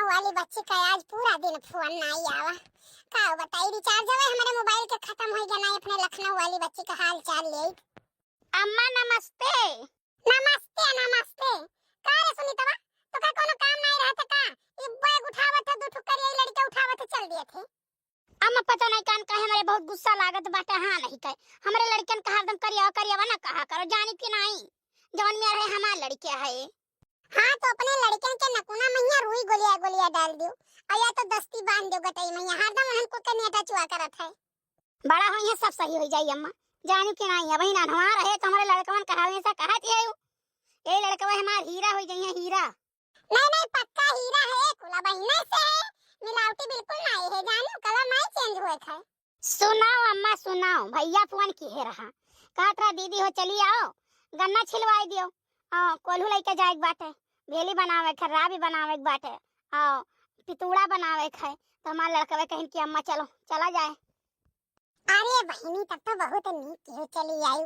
वाली बच्ची का आज पूरा दिन फोन नहीं आवा। का बताई रिचार्ज है हमारे मोबाइल के खत्म हो गया। नहीं अपने लखनऊ वाली बच्ची का हाल चाल ले। अम्मा नमस्ते। नमस्ते नमस्ते। का रे सुनीतवा तो का कोनो काम नहीं रहता का? ये बैग उठावत है, दो ठुकर ये लड़का उठावत है, चल दिए थे। अम्मा पता नहीं कान कहे हमारे बहुत गुस्सा लागत बाटे। हाँ नहीं कहे हमारे लड़कन का हरदम करिया ना कहा करो, जानी कि नहीं जवन में रहे हमार लड़के है। हाँ तो अपने लड़कन के नकुना मैया रुई गोलिया गोलिया डाल दियो और या तो दस्ती बांध दियो गटई मैया, हरदम उनको के नेटा चुआ करत है। बड़ा हो यहाँ सब सही हो जाई अम्मा, जानी कि नहीं है। वही ना हमारा है तो हमारे लड़कवन कहा ऐसा कहती है ये लड़का हमार हीरा हो जाइए हीरा। नहीं नहीं पक्का हीरा है, कुला बहिने से है, मिलावटी बिल्कुल नहीं है। जानू कलर नहीं चेंज हुए थे। सुनाओ अम्मा सुनाओ, भैया फोन किए रहा कहत दीदी हो चली आओ गन्ना छिलवाई दियो। कोल्हू लेके जाए बाटे, भेली बनावे के राबी बनावे के बाटे, पितूड़ा बनावे के है। तो हमारा लड़का कहीं कि अम्मा चलो चला जाए। अरे बहिनी तब तो बहुत नीक है, चली आई।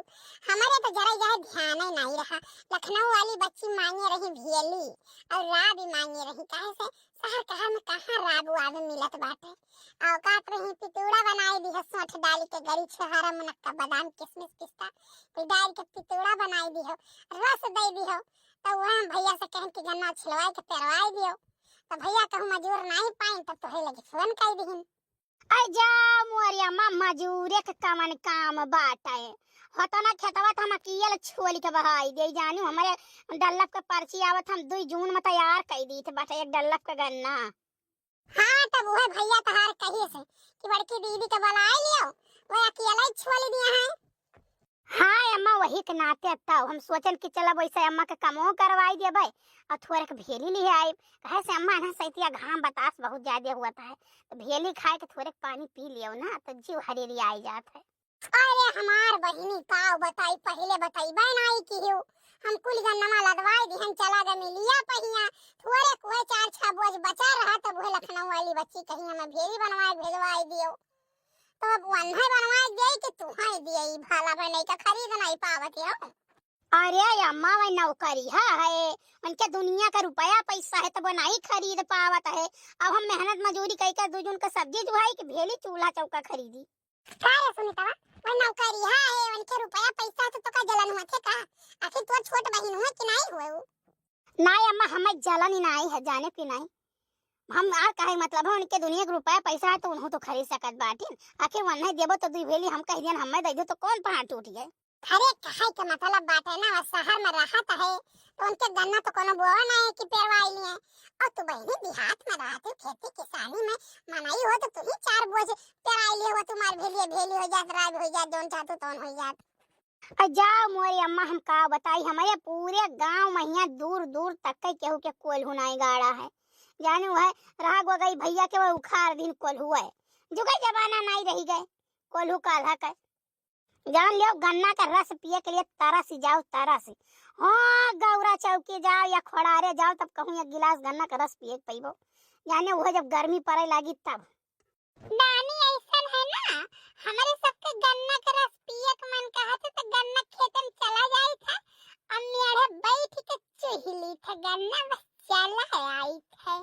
हमारे तो जरा यह ध्यान ही नहीं रहा। लखनऊ वाली बच्ची मांगे रही भेली और राबी मांगे रही, काहे से शहर कहा में कहाँ राब वाब मिलत बाटे। औकात रही पितूड़ा बनाई दी है, सोंठ डाली के गरी छहारा मुनक्का बादाम किशमिश पिस्ता फिर डाल के पितूड़ा बनाई दी हो, रस दे दी हो। तो वह भैया से कहें कि गन्ना छिलवाई के पेरवाई दियो। तो भैया कहूँ मजूर नहीं पाई तब तो लगे फोन कर दीहिन। आई जा मोरिया मम्मा जूरे के कमन काम बाटे होता ना खेतवा तो हम अकेले छोली के बहाई दे। जानू हमारे डल्लफ के पर्ची आवत हम 2 जून में तैयार कर दी थे बाटे एक डल्लफ का गन्ना। हाँ तब वह भैया तहार कहिए से कि बड़की दीदी के बुला लियो, वो अकेला ही छोली दिया है। हाँ अम्मा वही के नाते तब हम सोचन कि चला वैसे अम्मा के कमो करवाई दे भाई और थोड़े के भेली ले आई। कहे से अम्मा ना सैतिया घाम बतास बहुत ज्यादा हुआ था तो भेली खाए के थोड़े पानी पी लियो ना तो जीव हरेरी आई जात है। अरे हमार बहिनी का बताई पहले बताई बनाई की हो। हम कुल गन्नमा लदवाई दी, हम चला गए मिलिया पहिया थोड़े कोई 4-6 बोझ बचा रहा तब वो लखनऊ वाली बच्ची कहीं हमें भेली बनवाए भेजवाई दियो। तो अब वन्हे बनवाए दे कि तू हाई दिए भाला बने का खरीद नहीं पावत हो। अरे अम्मा वही नौकरी है उनके दुनिया का रुपया पैसा है तो वो नहीं खरीद पावत है। अब हम मेहनत मजूरी करके 2 जून का सब्जी जुहाई कि भेली चूल्हा चौका खरीदी। कारे सुनीतवा वो नौकरी है उनके रुपया पैसा तो का जलन हुआ थे का? आखिर तू छोट बहन हुए कि नहीं हुए वो? नहीं अम्मा हमें जलन ही नहीं है, जाने की नहीं हम आर काहे मतलब है उनके दुनिया का रुपया पैसा है तो उन्हों तो खरीद सकत बाटिन। आखिर वन नहीं देबो तो 2 भेली हम कह दियन हमें दे दो तो कौन पहाड़ टूट गए। अरे कहे के मतलब बात है ना, वो शहर में रहत है तो उनके गन्ना तो कोनो बोआ नहीं है कि पेरवाई लिए। और तू बहनी देहात में रहती खेती किसानी में मनाई हो तो तू ही 4 बोझ पेराई लिए हो, तुम्हार भेली हो जात राब हो जात जोन चाहतो तोन हो जात। जाओ मोरी अम्मा हम का बताई हमारे पूरे गांव में यहाँ दूर दूर तक के केहू के कोल्हू नहीं गाड़ा है। जानू है राग हो गई भैया के वो उखाड़ दिन कोल्हू है जुगे जमाना नहीं रही गए कोल्हू काल्हा का। जान लियो गन्ना का रस पिए के लिए तारा सी जाओ तारा सी। हाँ गौरा चौकी जाओ या खोड़ारे जाओ तब कहूँ 1 गिलास गन्ना का रस पिए पैबो। जाने वो जब गर्मी पड़े लगी तब। नानी ऐसा है ना हमारे सबके गन्ना का रस पिए के मन कहा तो गन्ना खेतन चला जाई था। अम्मी अरे बैठ के चुहली था गन्ना बस चला आई थे।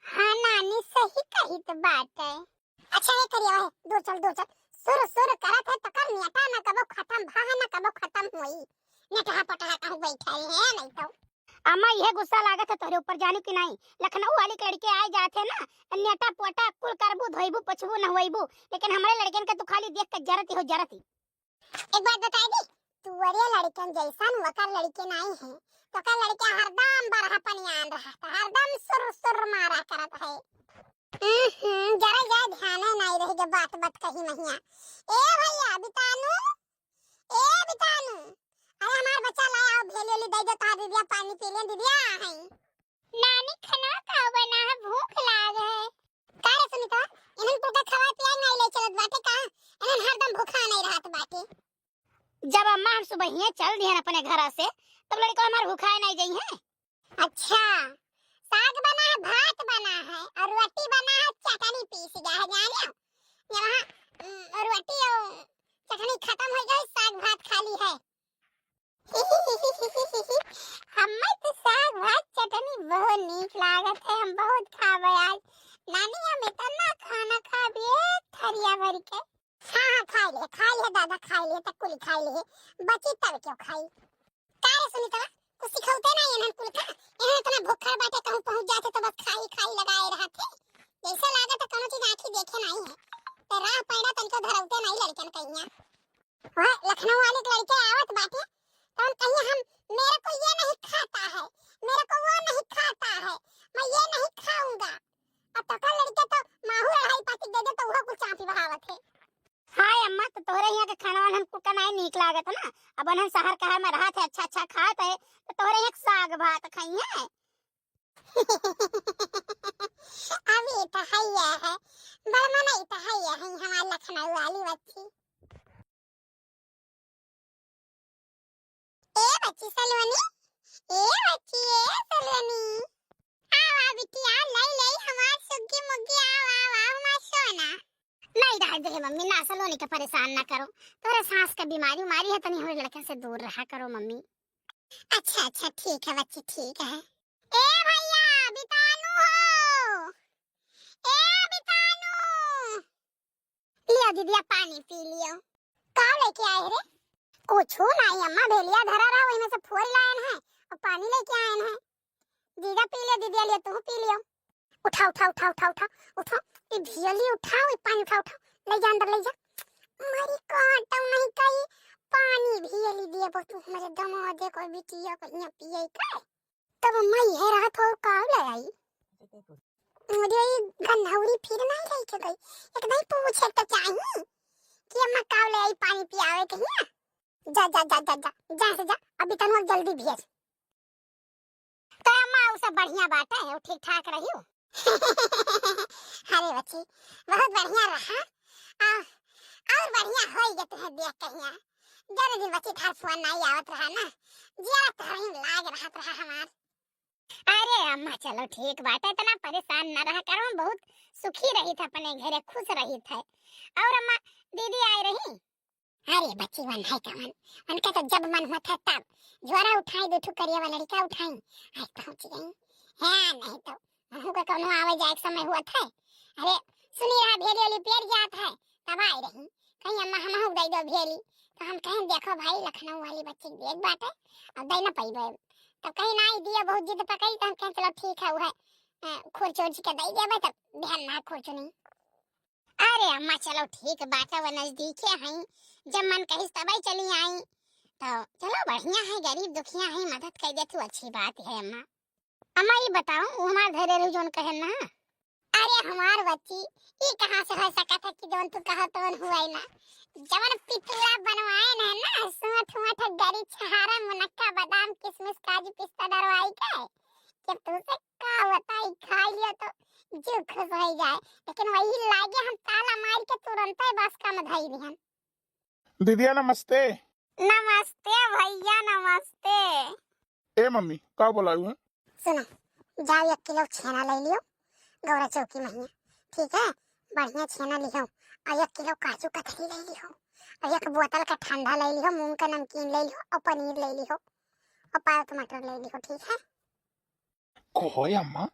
हाँ नानी सही कही तो बात है। अच्छा ये करिए दो चल सुर करत है तो कर नेटा ना कबो खत्म भा ना कबो खत्म होई। नेटा पटा कहूं बैठे है नहीं तो। अम्मा यह गुस्सा लागत है तोरे ऊपर जानू कि नहीं लखनऊ वाली लड़के आए जाते ना नेटा पोटा कुल करबू धोइबू पछबू न होइबू, लेकिन हमारे लड़कन के तू खाली देख के जरती हो जरती। एक बात बता दी तू अरे लड़कन जैसन वकर लड़के नहीं है तो का लड़का हरदम बरहपन यान रहा था, हरदम सुर मारा करत है। जरा ध्यान नहीं रही बात कही मैया। ए भैया बितानू अरे हमार बच्चा लाया भेली दे दो ता दीदिया पानी पी ले दीदिया है। नानी खाना का बना है भूख लाग है। का रे सुनीता इनन तो का खवा पिया नहीं ले चलत बाटे का? इनन हरदम भूखा नहीं रहत बाटे। जब अम्मा हम सुबह ही चल दिए अपने घर से तब लड़का हमार भूखा नहीं गई है। अच्छा साग बना है भात बना है और रोटी बना है चटनी पीस गया है जानियो। यहाँ रोटी और चटनी खत्म हो गई साग भात खाली है। हमें तो साग भात चटनी बहुत नीक लागत है, हम बहुत खाबे आज। नानी हम इतना खाना खाबिए थरिया भर के। हाँ खा ले दादा खा ले तक कुल खा ले बची तब क्यों खाई कारे सुनीता कुछ सिखौते नहीं इन्हन कुल का इन्हन इतना भूखा बाटे कहूं पहुंच जाते तो बस खाई लगाए रहते जैसे लागत कोनो चीज आंखी देखे नहीं है तो राह पैड़ा तनको धरौते नहीं लड़कन कहिया वह लखनऊ वाले के लड़के आवत बाटे तो हम कहिए हम मेरे को ये नहीं खाता है मेरे को वो नहीं खाता है मैं ये नहीं खाऊंगा अब तो कल लड़के तो माहू अढ़ाई पाती दे दे तो वो कुछ चापी बहावत है हाय अम्मा, तो तोहरे यहाँ के खाना वान हमको का नहीं नीक लागत है ना। अब हम शहर का है में रहत है, अच्छा खात है, तो तोहरे यहाँ के साग भात खाई है। अभी तो हैया है बड़मा नहीं तो हैया है हमारे लखनऊ वाली बच्ची ए बच्ची सलोनी ए सलोनी आवा बिटिया लई हमार सुग्गी मुग्गी आवा हमार सोना नहीं रह दे मम्मी, ना सलोनी का परेशान ना करो। तोरे सांस का बीमारी है तो नहीं हमारे लड़के से दूर रहा करो मम्मी। अच्छा ठीक है बच्ची ठीक है ए भैया बितानू हो ए बितानू लियो दीदी पानी पी लियो। का लेके आए रे कुछ नहीं अम्मा, भेलिया धरा रहा वही में से फोड़ लायन है और पानी लेके आयन है। जीजा पी लियो, दीदी लियो, तू पी लियो। उठाओ ये भियली उठाओ ये पानी उठाओ ले जा अंदर ले जा मरी काटौ नहीं कई पानी भियली दिए बस तू मेरे दमा दे कोई बिटिया को यहाँ पिए का तब मैं है रात और काव ले आई मुझे गन्हौरी फिर नहीं रही के गई एक नहीं पूछे तो चाहिए कि अम्मा काव ले आई पानी पियावे कहिया जा से जा अभी तक जल्दी भेज तो अम्मा वो सब बढ़िया बात है, वो ठीक ठाक रही हो। अरे बच्ची बहुत बढ़िया रहा और बढ़िया हो गया तुम्हें देख कहिया जरा दिन बच्ची थार फोन नहीं आवत रहा ना जरा तोहरी लाग रहा हमार अरे अम्मा चलो ठीक बात है, इतना परेशान न रहा करो, हम बहुत सुखी रही थी अपने घरे, खुश रही थे। और अम्मा दीदी आई रही। अरे बच्ची वन है कमन उनका तो जब मन हुआ था तब ज्वारा उठाई दो ठुकरिया वाला लड़का उठाई आज पहुंच गई है नहीं तो हमको कोनो आवे जाए समय हुआ था अरे सुनी रहा भेली वाली पेड़ जात है तब आई रही कहीं अम्मा हम हो दे दो भेली तो हम कहें देखो भाई लखनऊ वाली बच्ची देख बात है अब दे ना पई तो कहीं ना दिया बहुत जिद पकड़ी तो हम कहें चलो ठीक है वो है खोर के दे देबे तब ध्यान ना खोचो नहीं अरे अम्मा चलो ठीक बात है, वो नजदीक है, जब मन कही तब ही चली आई तो चलो बढ़िया है, गरीब दुखिया है मदद कर दे तू अच्छी बात है। अम्मा अम्मा ये बताओ वो हमार घरेलू जोन कहे ना। अरे हमार बच्ची ये कहां से हो सका था कि जोन तू कहा तो हुआ ना जवन पितुआ बनवाए ना ना सोठ मोठ गरी छहारा मुनक्का बादाम किशमिश काजू पिस्ता दरवाई के जब तू से का बताई खा लियो तो जो खुश हो जाए लेकिन वही लागे हम ताला मार के तुरंत ही बस का मधाई दिहन दीदिया नमस्ते। नमस्ते भैया नमस्ते। ए मम्मी का बोलाऊ है? सुनो जाओ 1 किलो छेना ले लियो गौरा चौकी में ठीक है बढ़िया छेना लियो और 1 किलो काजू कतली ले लियो और 1 बोतल का ठंडा ले लियो मूंग का नमकीन ले लियो और पनीर ले लियो और पाव टमाटर ले लियो ठीक है कोई अम्मा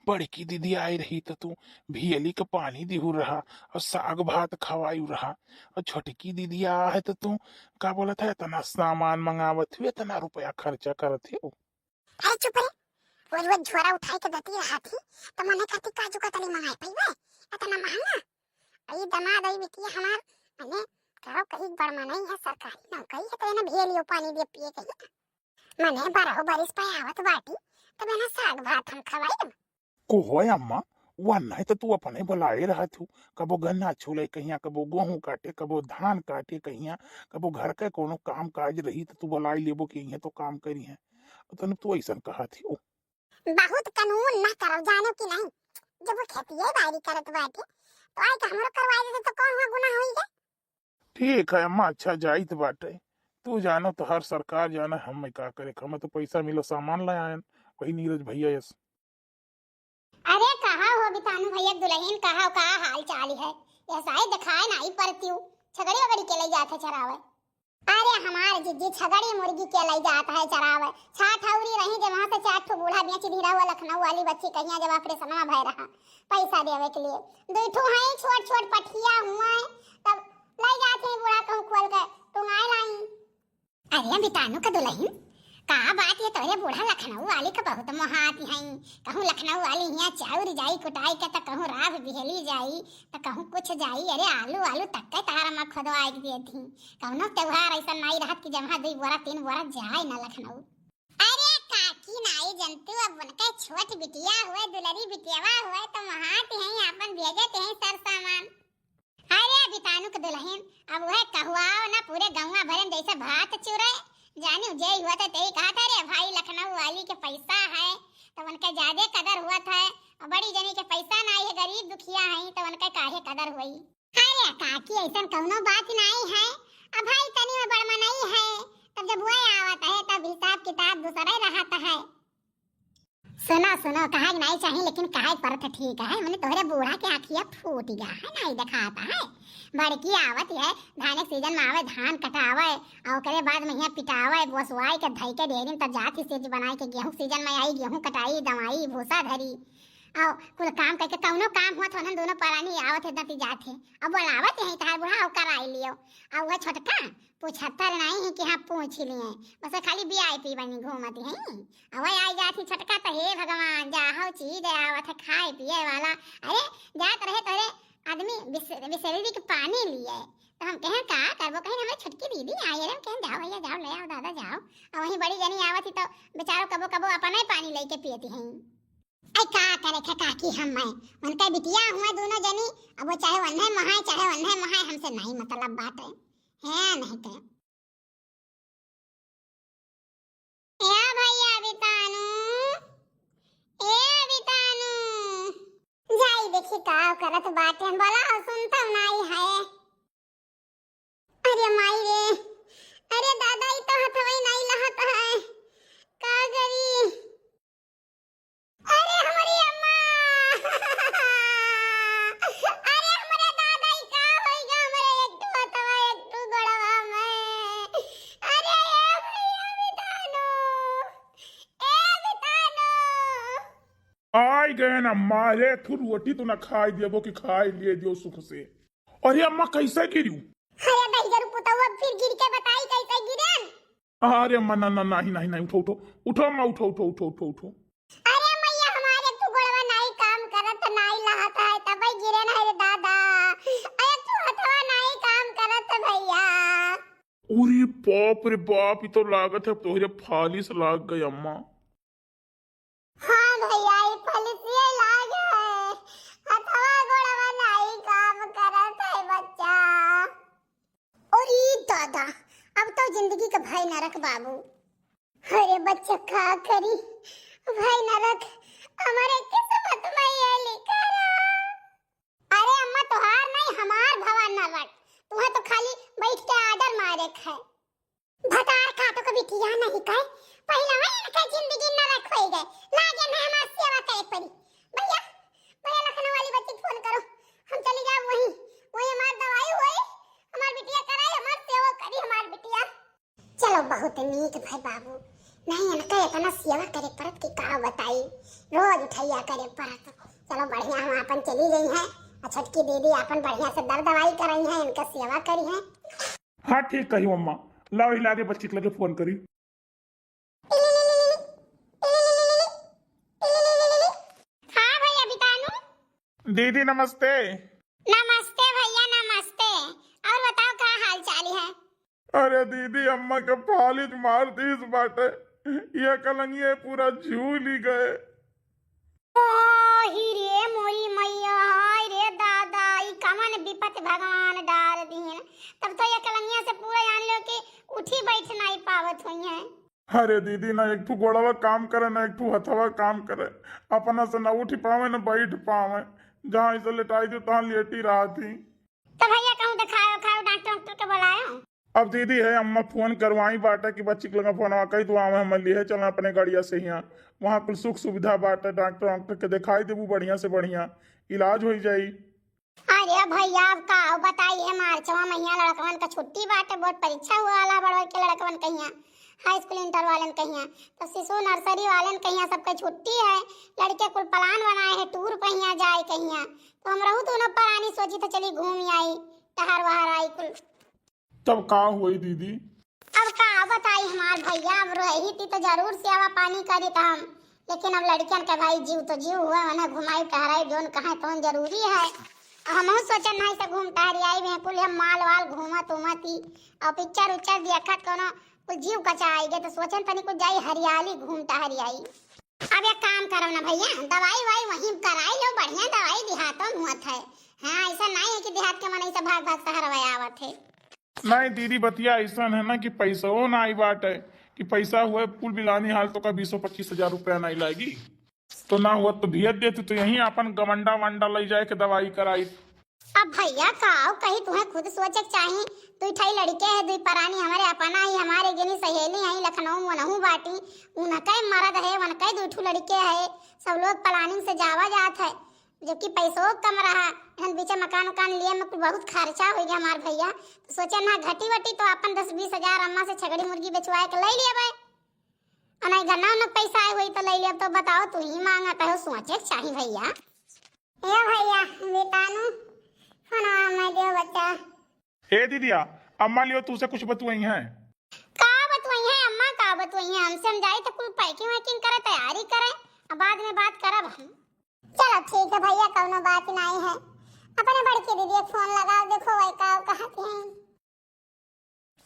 बड़की दीदी आई रही तो तू भियली का पानी दिहू रहा और साग भात खवायू रहा और छोटकी दीदी आ है तो तू का बोला था इतना सामान मंगावत हुए इतना रुपया खर्चा करत हो। अरे चुप रे रोज झोरा उठाई के देती रहा थी तो मैंने कहती काजू कतली मंगाई पई वे इतना महंगा आई दमाद आई बिटिया हमार मैंने कहो कहीं बड़मा नहीं है सरकारी नौकरी है तो ना भियलियो पानी दे पिए कहीं मैंने 12 बरिस पे आवत बाटी तो मैंने साग भात हम खवाई कोई अम्मा वह नहीं तो तू अपने बुलाए रहा तू कबो गन्ना छूले कहिया कबो गेहूं काटे कबो धान काटे कहिया कबो घर के कोनो काम काज रही तो तू बुलाई लेबो कि ये तो काम करी है तने तू ऐसा कहा थी ओ बहुत कानून ना करो जानो कि नहीं जब वो खेती है बारी करत बाटे तो आई का हमरो करवाई देते तो कौन हुआ गुनाह होई गए ठीक है अम्मा अच्छा जाइत बाटे तू जानो तो हर सरकार जाना हम का करे हमें तो पैसा मिलो सामान ले आयन वही नीरज भैया यस। अरे कहा हो बितानु भैया दुल्हन कहा हाल चाल है ऐसा ही दिखाए ना ही परती हूँ छगड़ी वगड़ी के ले जाते चरावे अरे हमार जिज्जी छगड़ी मुर्गी के लई जाता है चरावे। छाठ औरी रही जब वहां से 4 ठो बूढ़ा बेच धीरा हुआ लखनऊ वाली बच्ची कहिया जब ऑपरेशन में भय रहा पैसा देवे के लिए। 2 ठो है छोट छोट पठिया हुआ है तब लई जाते हैं बूढ़ा कहूं खोल के टुंगाई लाई। अरे बितानु का दुल्हन का बात ये तोरे बूढ़ा लखनऊ वाली का बहुत मोहाती हैं। कहूं लखनऊ वाली यहाँ चाउर जाई कुटाई के त कहूं राव बिहली जाई त कहूं कुछ जाई। अरे आलू आलू तक तारा में खोदवाई दिए थी। कौनो त्योहार ऐसा नहीं रहत कि जमा 2 बोरा 3 बोरा जाए ना लखनऊ। अरे काकी नाई जंतु अब उनके छोट बिटिया हुए दुलरी बिटियावा हुए तो महाती हैं अपन भेजते हैं सर सामान। अरे बितानु के दुल्हन अब वह कहुआओ ना पूरे गौवा भरन जैसे भात चुरे जानी जय हुआ था तेरी कहा था रे भाई लखनऊ वाली के पैसा है तो उनका ज्यादा कदर हुआ था। और बड़ी जनी के पैसा नहीं है गरीब दुखिया है तो उनका काहे कदर हुई। अरे काकी ऐसा कौनो बात नहीं है। अब भाई तनी में बड़मा नहीं है तब जब वह आवत है तब हिसाब किताब दूसरा ही रहता है। सुनो सुनो कहा नहीं चाहिए लेकिन कहा पर तो ठीक है। मैंने तोहरे बूढ़ा के आँखिया फूट गया है नहीं दिखाता है। बड़की आवत है धान के सीजन में आवे धान कटावे और करे बाद में यहाँ पिटावे बसवाई के धई के डेरिन तब जाती सेज बनाई के गेहूं सीजन में आई गेहूं कटाई दवाई भूसा धरी और कुल काम करके कौनो काम हुआ तो दोनों परानी आवत है दती जाते अब बोलावत है तार बूढ़ा और कराई लियो। और वह छोटका 75 नहीं है कि हाँ पूछ लिए बस खाली VIP बनी घूमती है। अब वह आई जाती छोटका तो हे भगवान जा हो चीज आवत है खाए पिए वाला। अरे जात रहे तोरे आदमी बिसलेरी के पानी लिए तो हम कहें का करबो कहें हमें छोटकी दीदी आई रे कहें जाओ भैया जाओ ले आओ दादा जाओ। और वहीं बड़ी जनी आवत तो बेचारो कबो कबो अपना ही पानी लेके पीती हैं। ऐ का करे थे काकी हम मैं उनका बिटिया हुआ दोनों जनी अब वो चाहे वन्हे महाय चाहे वन्हे महाय हमसे नहीं मतलब बात है नहीं तो या भैया बितानु जाई देखी का करत बाटे बोला सुनता नहीं है। अरे माई रे अरे दादा ई तो हथवई नहीं लहत है का करी। अरे हमारी अम्मा अरे हमारे दादा ई का होइगा हमरे एक तो हथवा एक तो गड़वा में। अरे ए भैया बितानु आई गए ना मारे थू रोटी तो ना खाई देबो कि खाई लिए दियो सुख से। अरे अम्मा कैसे गिरी। अरे नहीं पुतवा फिर गिर के बताई कैसे गिरन। अरे अम्मा ना ना नहीं उठो उठो उठो अम्मा उठो उठो उठो उठो उठो। अरे मैया हमारे तू गोड़वा नहीं काम करत नहीं लहत है तब गिरे ना रे दादा। अरे तू हथवा नहीं काम करत भैया। अरे बाप रे बाप ये तो लागत है तोहरे फालिस लाग गई अम्मा। हाँ भैया ये फलिसिए लाग है हथवा गोड़वा नहीं काम करत है बच्चा। और ई दादा अब तो जिंदगी का भय न रख बाबू। अरे बच्चा का करी भय न रख हमारे किस्मत में ये लिखा रहा। अरे अम्मा तोहार नहीं हमार भवा न रख तुम्हें तो खाली बैठ के आदर मारे है भतार का तो कभी किया नहीं कहे पहला वही का जिंदगी न रख होई गए लागे ना हमार सेवा करे पड़ी। भैया भैया लखनऊ वाली बच्ची फोन करो हम चली जाओ वही हमार दवाई होई हमार बिटिया कराई हमार सेवा करी हमार बिटिया। चलो बहुत नीक भाई बाबू नहीं इनका इतना सेवा करे परत की का बताई रोज उठैया करे परत। चलो बढ़िया हम अपन चली गई हैं छटकी दीदी अपन बढ़िया से दर दवाई कराई है इनका सेवा करी है। हाँ ठीक कही अम्मा लाओ हिला के बच्ची के लगे फोन करी। हाँ भैया बितानु। दीदी नमस्ते। नमस्ते भैया नमस्ते और बताओ क्या हाल चाल है। अरे दीदी अम्मा के फालिज मार दी इस बाटे ये कलंगिए पूरा झूल ही गए। ही रे मोरी मैया हाय रे दादा ई कमन विपत भगवान डाल दीन तब तो ये कलंगिया से पूरा जान लो कि उठी बैठ नहीं पावत हुई है। अरे दीदी ना एक ठू गोड़वा काम करे ना एक ठू हथवा काम करे अपना से ना उठ पावे ना बैठ पावे जहाँ इसे लेटाई थी तहाँ लेटी रहा थी। तो भैया कहूँ दिखाओ खाओ डॉक्टर के बुलायो। अब दीदी है अम्मा फोन करवाई बाटा कि बच्ची के लगा फोन कही तो आवे हम लिए चलना अपने गाड़िया से यहाँ वहाँ कुल सुख सुविधा बाटा डॉक्टर के दिखाई देबू बढ़िया से बढ़िया इलाज हो जाई। आई अरे भैया अब का बताइए, मार्चवा महीना लड़कवन का छुट्टी बाटे, बोर्ड परीक्षा हुआ वाला बड़वा के लड़कवन कहिया, हाई स्कूल इंटर वालन कहिया, तो शिशु नर्सरी वालन कहिया, सबका छुट्टी है। लड़के कुल प्लान बनाए हैं टूर कहिया जाए कहिया, तो हम रहू तो न परानी सोची तो चली घूम आई, टहर वहर आई कुल। तब का हुई दीदी? अब का बताई हमार भैया, अब रही थी तो जरूर सेवा पानी करी था हम, लेकिन अब लड़कियन के भाई जीव तो जीव हुआ, उन्हें घुमाई टहराई जोन कहा तो जरूरी है। हम सोचन नहीं से घूम टहरी आई में कुल हम माल वाल घूमत उमती और पिक्चर उच्चर देखत कोनो कुल जीव कचा आई गए, तो सोचन तनी कुछ जाई हरियाली घूम टहरी आई। अब एक काम करो ना भैया, दवाई वाई वहीं कराई लो, बढ़िया दवाई देहातों में हुआ है। हाँ ऐसा नहीं है कि देहात के मन ऐसा भाग भाग शहर में आवत है। नहीं दीदी बतिया ऐसा है ना कि पैसा हो ना आई बात है कि पैसा हुए कुल मिलानी हाल तो का 20-25 हजार रुपया नहीं लाएगी, तो ना हुआ तो भेज देती तो यहीं अपन गमंडा वंडा ले जाए के दवाई कराई। अब भैया काओ कहीं तुम्हें खुद सोचे चाहिए, तू ठई लड़के है दुई परानी हमारे अपना ही, हमारे गिनी सहेली है लखनऊ मनहू बाटी, उनका मरद है उनका दुठू लड़के है, सब लोग प्लानिंग से जावा जात है, जबकि पैसों कम रहा, हम बीच मकान उकान लिए में बहुत खर्चा हो गया हमारे भैया, तो सोचे ना घटी वटी तो अपन 10-20 हजार अम्मा से छगड़ी मुर्गी बेचवाए के ले लिए भाई, और नहीं गन्ना उन्ना पैसा आए हुई तो ले लिया। तो बताओ तू ही मांगता है, सोचे चाहिए भैया। ये भैया बेटानू खाना मैं दे बच्चा। ए दीदिया अम्मा लियो तुझसे कुछ बतवाई है? का बतवाई है अम्मा, का बतवाई है, हमसे हम जाए तो कुल पैकिंग वैकिंग करे, तैयारी करे, अब बाद में बात करब हम। चलो ठीक है भैया, कौनो बात नहीं है, अपने बड़की दीदी फोन लगाओ, देखो वही का कहती हैं।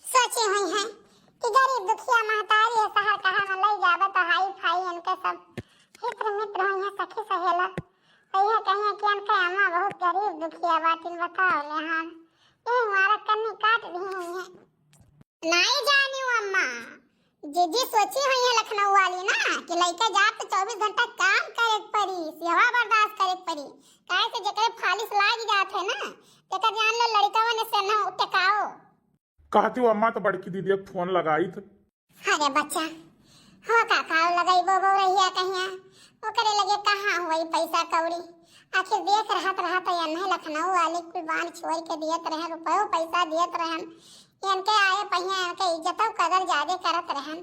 सोची हुई है कि गरीब दुखिया महतारी है शहर कहाँ न ले जावे तो हाई फाई इनके सब हित्र मित्र हुई है, सखी सहेला कहिए कहिए कि इनके अम्मा बहुत गरीब दुखिया बातिन बताओ ले हम ये हमारा कन्नी काट दी हुई है। नहीं जानी अम्मा, जीजी सोची हुई है लखनऊ वाली ना कि लड़का जात तो 24 घंटा काम करे पड़ी, सेवा बर्दाश्त करे पड़ी, काहे से जकरे फालिस लाग जात है ना, तेकर जान लो लड़कावा ने से ना उठकाओ। कहती हूँ अम्मा तो बड़की दीदी को फोन लगाई थी। अरे बच्चा हो काका लगाई बो रहिया कहिया वो करे लगे कहाँ हुई पैसा कौड़ी, आखिर देख रहत या नहीं लखनऊ वाले कुर्बान छोड़ के दियत रहे, रुपयो पैसा दियत रहन, इनके आए पहिया इनके इज्जत कदर ज्यादा करत रहन।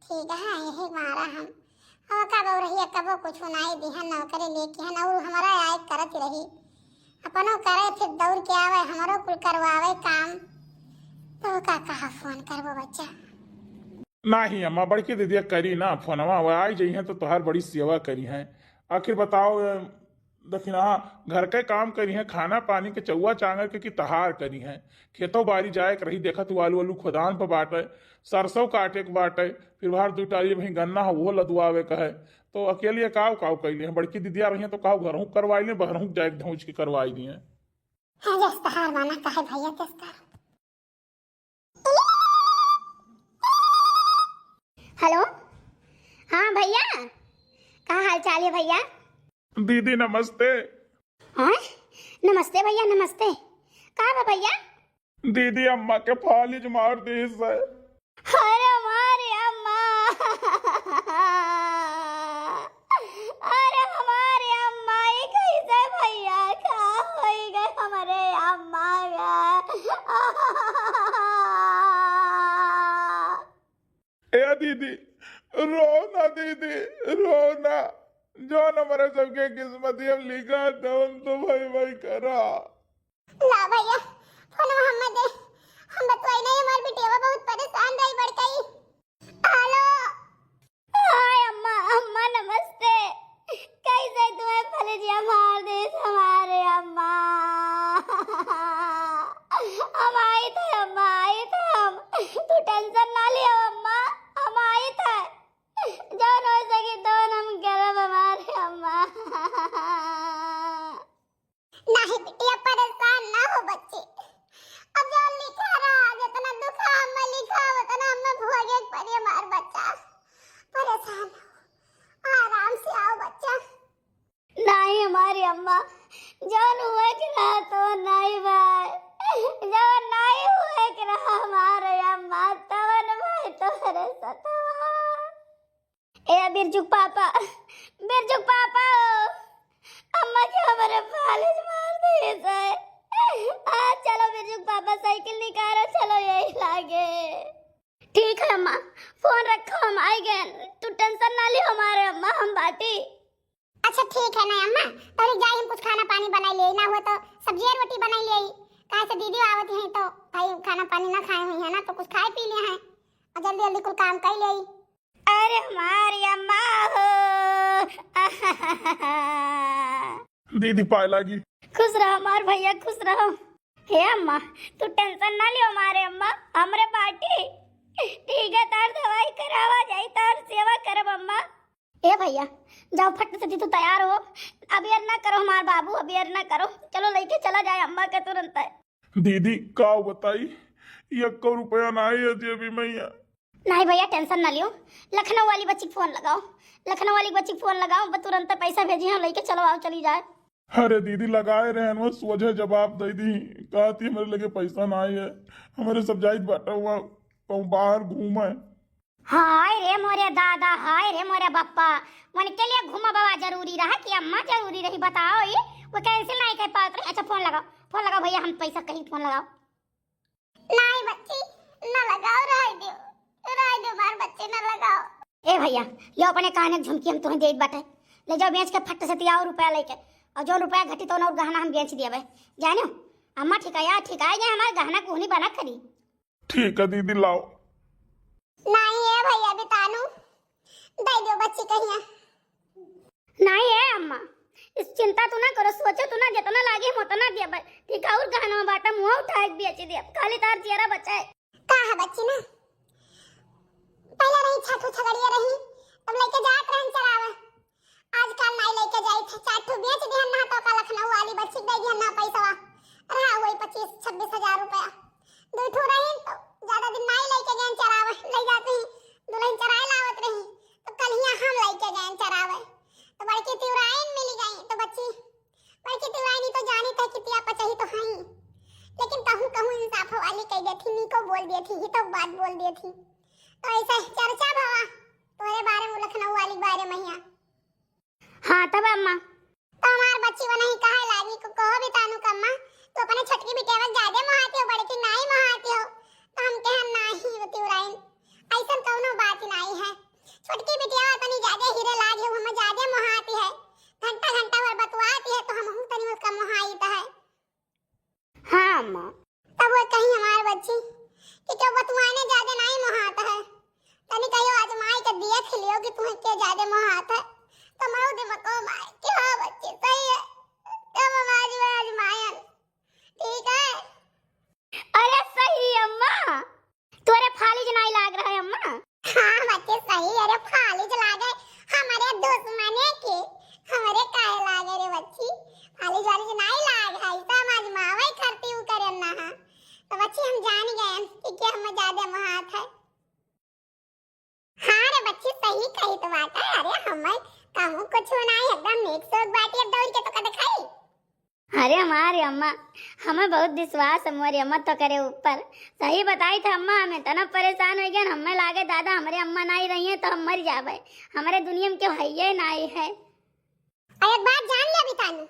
ठीक है यही मारा हम हो कब रहिया कबो कुछ नहीं दिहन नौकरी लेके हन और हमारा आए करत रही, अपनो करे फिर दौड़ के आवे हमारो कुल करवावे काम। तो काका फोन करबो बच्चा। नहीं अम्मा बड़की दीदी करी ना फोनवा, वो आई जाइ है तो तुहार बड़ी सेवा करी है। आखिर बताओ देखिना घर के काम करी है, खाना पानी के चौवा चांगर के की तहार करी है, खेतों बाड़ी जाए के रही देखा तू आलू आलू खुदान पर बाटे, सरसों काटे के बाटे, फिर बाहर 2 टाली वही गन्ना हो वो लदवावे का है, तो अकेले काव काव कैली है। बड़की दीदिया रही है तो काव घरों करवाई ले, बहरों जाए धौच के करवाई दी है। जस्तार माना कहे भैया जस्तार। हेलो हाँ भैया, क्या हाल चाल है भैया? दीदी नमस्ते। हाँ नमस्ते भैया नमस्ते, कहाँ बा भैया? दीदी अम्मा के फालिज मार दी है। अरे हमारे अम्मा, अरे हमारे अम्मा ये कैसे भैया, क्या हो गए हमारे अम्मा ए दीदी रो ना, दीदी रो ना, जो हमारे सबके किस्मत हम लिखा था हम तो भाई भाई करा। ला भैया फोन मोहम्मद हम बतवाई नहीं, हमारी बेटिया बहुत परेशान रही बढ़ गई। हेलो हाय अम्मा, अम्मा नमस्ते, कैसे तुम्हें फलजिया मार दे हमारे अम्मा? हम आए थे अम्मा, आए थे हम, तू टेंशन ना लियो अम्मा, हम आए थे, जौन हो सके तो हम करब हमारे अम्मा। नहीं बिटिया परेशान ना हो बच्चे, अब जो लिखा रहा जितना दुख हमें लिखा उतना हमें भोगे पड़े हमार बच्चा, परेशान हो आराम से आओ बच्चा। नहीं हमारी अम्मा, जौन हुए कि रहा तो नहीं भाई, जौन नहीं हुए कि रहा हमारे अम्मा तवन भाई तो हरे सतवा। ए बिरजुक पापा, बिरजुक पापा, अम्मा के हमारे फालिज मार दिए से। ना अम्मा, तो रुक जाई, हम कुछ खाना पानी बना ले, ना हो तो सब्जी और रोटी बना ले। काहे से दीदी आवत है तो भाई खाना पानी ना खाए हुई है ना, तो कुछ खाए पी ले हैं और जल्दी जल्दी कुल काम कर ले। अरे हमारी अम्मा हो दीदी पाए लागी। खुश रहो हमार भैया, खुश रहो। हे अम्मा तू टेंशन ना लियो हमारे अम्मा, हमरे बाटी ठीक है, तार दवाई करावा जाई, तार सेवा करब अम्मा। ए भैया जाओ फट से तू तैयार हो, अभी ना करो हमार बाबू, अभी ना करो, चलो लेके चला जाए अम्मा के तुरंत। दीदी का बताई, 1 रुपया ना है अभी मैया। नहीं भैया टेंशन ना लियो, लखनऊ वाली बच्ची फोन लगाओ, लखनऊ वाली बच्ची फोन लगाओ, तुरंत पैसा भेजी हम लेके चलो आओ चली जाए। अरे दीदी लगाए रहे वो सोझे जवाब दे दी, कहती मेरे लगे पैसा ना है, हमारे सब जाइत बाटा हुआ कहूँ बाहर घूमे। हाय रे मोरे दादा, हाय रे मोरे बाप्पा, मन के लिए घूमा बाबा जरूरी रहा कि अम्मा जरूरी रही, बताओ ये वो कैंसिल नहीं कर पाते। अच्छा फोन लगाओ भैया, हम पैसा कहीं फोन लगाओ। नहीं बच्ची ना लगाओ, रह दो मार बच्चे ना लगाओ। ए भैया लो अपने काने झुमकी हम तुम्हें दे बाटे, ले जाओ बेच के फट से तिया रुपया लेके, और जो रुपया घटी तो ना गहना हम बेच दिया भाई, जानो अम्मा ठीक है हमारे गहना कोहनी बना करी। ठीक है दीदी लाओ। नहीं है भैया बितानू, दे दो बच्ची कहिया। नहीं है अम्मा, इस चिंता तू ना करो, सोचो तू ना, जितना लागे हम उतना दिया भाई, ठीक है और गहना बाटा मुंह उठा के बेच दिया, खाली तार चेहरा बचा है। कहा बच्ची ना पहले रही छठू छगड़िया रही, तब लेके जात रहन चरावे, आजकल नहीं लेके जाई थे, चाटू बेच दिहन ना तो का लखनऊ वाली बच्ची दे दिहन ना पैसा रहा वही 25-26 हजार रुपया। दूठू रही तो ज्यादा दिन नहीं लेके गए चरावे, ले जाते ही दुल्हन चराए लावत रही, तो कल ही हम लेके गए चरावे, तो बड़की तिवराइन मिल गई, तो बड़की तिवराइन तो जानी था कि तिया पचही तो हई, लेकिन कहूँ इंसाफ वाली कह दी थी, नीको बोल दी थी, ही तो बात बोल दी थी, तो ऐसा चर्चा भवा तुम्हारे बारे में लखनऊ वाली बारे में ही। हाँ तब अम्मा तो हमार बच्ची वो नहीं कहे लागी को कहो बितानू कम्मा, तो अपने छोटकी बिटिया में ज्यादा महाती हो, बड़की नहीं महाती हो, तो हम कहे नहीं होती उराइन, ऐसा कौनो बात नहीं है, छोटकी बिटिया तनी ज्यादा हीरे लागी हो, हमें ज्यादा महाती है, घंटा भर बतवाती है, तो हम तनी उसका महाई है। हाँ अम्मा तब वो कहीं हमार बच्ची कि क्यों बतवाने ज्यादा नहीं महाता है, तनी कहियो आजमाई के दिया खिलियो कि तुम्हें क्या ज्यादा महाता है, तो मरो दे मको माय कि हाँ बच्चे सही है, तब हम आजमायन ठीक है। अरे सही अम्मा, तोरे फालिज नहीं लाग रहा है अम्मा। हाँ बच्चे सही, अरे फालिज लागे हमारे दुश्मने के, हमारे काहे लागे रे बच्ची, फालिज वाली नहीं लाग है, तो हम आजमावे करती हूँ करे ना, तो बच्ची हम जान गए कि क्या हमें ज्यादा महात है। हाँ रे बच्ची सही कही तो बात है, अरे हमें कहूँ कुछ नहीं, एकदम एक सौ बाटी अब दौड़ के तो कद खाई। अरे हमारी अम्मा, हमें बहुत विश्वास है हमारी अम्मा तो करे ऊपर, सही बताई था अम्मा, हमें तना परेशान हो गया, हमें लागे दादा हमारे अम्मा नहीं रही है तो हम मर जावे, हमारे दुनिया में क्यों है नहीं है। और एक बात जान लिया बितानू,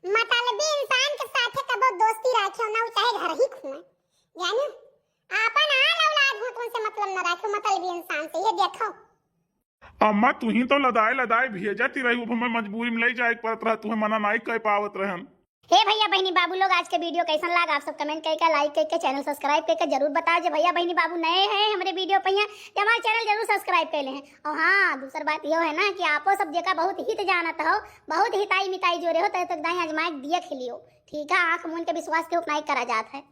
मतलबी इंसान के साथ कबो दोस्ती रखियो ना, चाहे घर ही घूमे, जानो आपन आल औलाद हो तो उनसे मतलब न रखो, मतलबी इंसान से, ये देखो। अम्मा तू ही तो लदाए भेजती रही, वो मैं मजबूरी में ले जाए पड़त रहा, तुम्हें मना नहीं कह पावत रहन। हे भैया बहनी बाबू लोग, आज के वीडियो कैसा लगा आप सब कमेंट करके, लाइक करके, चैनल सब्सक्राइब करके जरूर बताओ। जो भैया बहनी बाबू नए हैं हमारे वीडियो पे, तो हमारे चैनल जरूर सब्सक्राइब कर ले हैं। और हाँ दूसरी बात ये है ना कि आपो सब जगह बहुत हित जानत हो, बहुत हिताई मिताई जोरे हो, तब तक दाई आजमाए दिए खिलियो, ठीक है, आंख मूंद के विश्वास के उपनाई करा जात है।